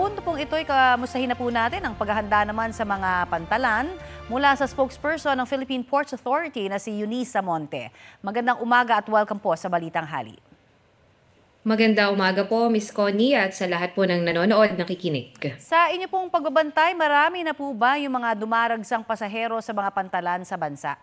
punto pong ito'y kamustahin na po natin ang paghahanda naman sa mga pantalan mula sa spokesperson ng Philippine Ports Authority na si Eunice Samonte. Magandang umaga at welcome po sa Balitang Hali. Magandang umaga po, Miss Connie, at sa lahat po ng nanonood, nakikinig. Sa inyo pong pagbabantay, marami na po ba yung mga dumaragsang pasahero sa mga pantalan sa bansa?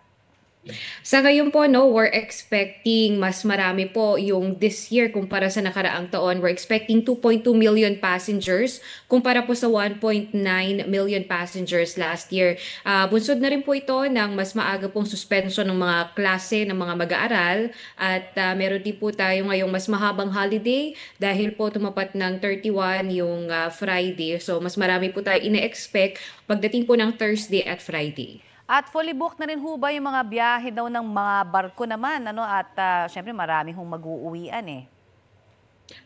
Sa ngayon po, no, we're expecting mas marami po yung this year kumpara sa nakaraang taon. We're expecting 2.2 million passengers kumpara po sa 1.9 million passengers last year. Bunsod na rin po ito ng mas maaga pong suspension ng mga klase ng mga mag-aaral at meron din po tayo ngayong mas mahabang holiday dahil po tumapat ng 31 yung Friday. So mas marami po tayo ine-expect pagdating po ng Thursday at Friday. At fully booked na rin ho ba yung mga biyahe daw ng mga barko naman? At syempre marami hong mag-uuwian eh.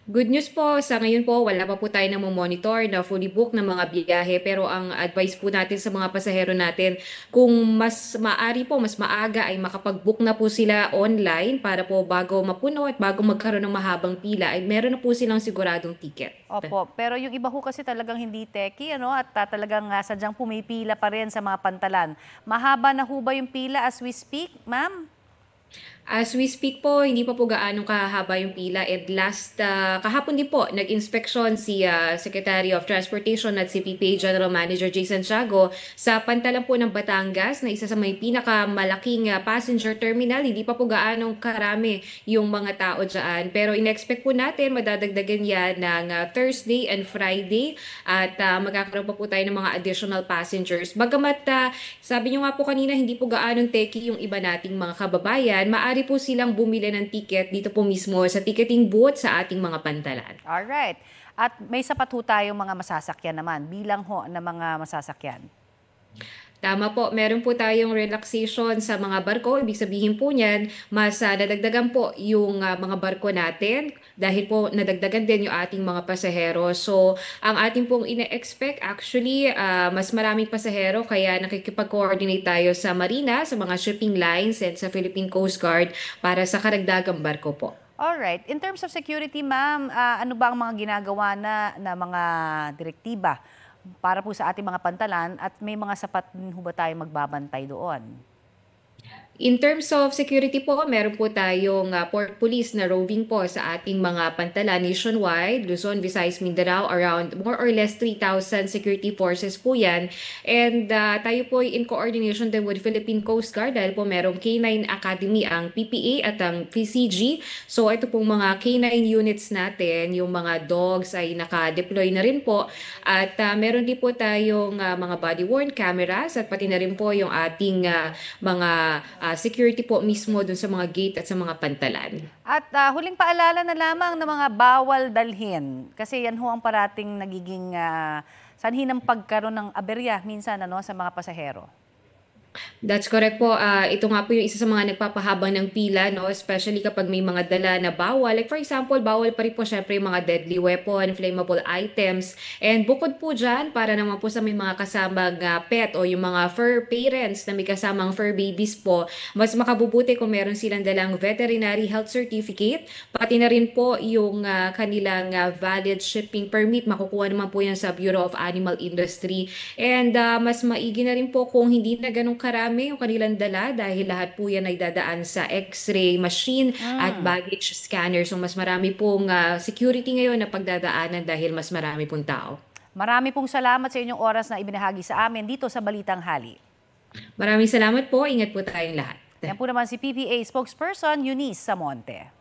Good news po, sa ngayon po wala pa po tayo na monitor na fully book ng mga biyahe, pero ang advice po natin sa mga pasahero natin, kung mas maari po, mas maaga ay makapag-book na po sila online para po bago mapuno at bago magkaroon ng mahabang pila ay meron na po silang siguradong ticket. Opo, pero yung iba ho kasi talagang hindi techy at talagang sadyang pumipila pa rin sa mga pantalan. Mahaba na ho ba yung pila as we speak, ma'am? As we speak po, hindi pa po gaanong kahaba yung pila. And kahapon din po, nag-inspeksyon si Secretary of Transportation at si PPA General Manager Jason Tiago sa pantalan po ng Batangas na isa sa may pinakamalaking passenger terminal. Hindi pa po gaanong karami yung mga tao dyan. Pero in-expect po natin, madadagdagan yan ng Thursday and Friday at magkakaroon pa po tayo ng mga additional passengers. Bagamat sabi nyo nga po kanina, hindi po gaanong techy yung iba nating mga kababayan, maaari po silang bumili ng ticket dito po mismo sa ticketing booth sa ating mga pantalan. Alright. At may sapat ho tayong mga masasakyan naman, bilang ho ng mga masasakyan. Tama po, meron po tayong relaxation sa mga barko. Ibig sabihin po niyan, mas nadagdagan po yung mga barko natin dahil po nadagdagan din yung ating mga pasahero. So, ang ating pong ine-expect actually, mas maraming pasahero kaya nakikipag-coordinate tayo sa Marina, sa mga shipping lines and sa Philippine Coast Guard para sa karagdagang barko po. Alright. In terms of security, ma'am, ano ba ang mga ginagawa na mga direktiba para po sa ating mga pantalan at may mga sapat din ho ba tayong magbabantay doon? In terms of security po, meron po tayong port police na roving po sa ating mga pantalan nationwide, Luzon, Visayas, Mindanao, around more or less 3,000 security forces po yan. And tayo po in coordination din with Philippine Coast Guard dahil po merong K9 Academy ang PPA at ang PCG. So ito pong mga K9 units natin, yung mga dogs ay naka-deploy na rin po. At meron din po tayong mga body-worn cameras at pati na rin po yung ating mga security po mismo dun sa mga gate at sa mga pantalan. At huling paalala na lamang ng mga bawal dalhin. Kasi yan ho ang parating nagiging sanhi ng pagkaroon ng aberya minsan sa mga pasahero. That's correct po. Ito nga po yung isa sa mga nagpapahabang ng pila, no? Especially kapag may mga dala na bawal. Like for example, bawal pa rin po syempre yung mga deadly weapon, flammable items. And bukod po dyan, para naman po sa may mga kasamang pet o yung mga fur parents na may kasamang fur babies po, mas makabubuti kung meron silang dalang veterinary health certificate. Pati na rin po yung kanilang valid shipping permit. Makukuha naman po yan sa Bureau of Animal Industry. And mas maigi na rin po kung hindi na ganun karami yung kanilang dala dahil lahat po yan ay dadaan sa x-ray machine at baggage scanner. So mas marami pong security ngayon na pagdadaanan dahil mas marami pong tao. Marami pong salamat sa inyong oras na ibinahagi sa amin dito sa Balitang Hali. Maraming salamat po. Ingat po tayong lahat. Yan po naman si PPA spokesperson Eunice Samonte.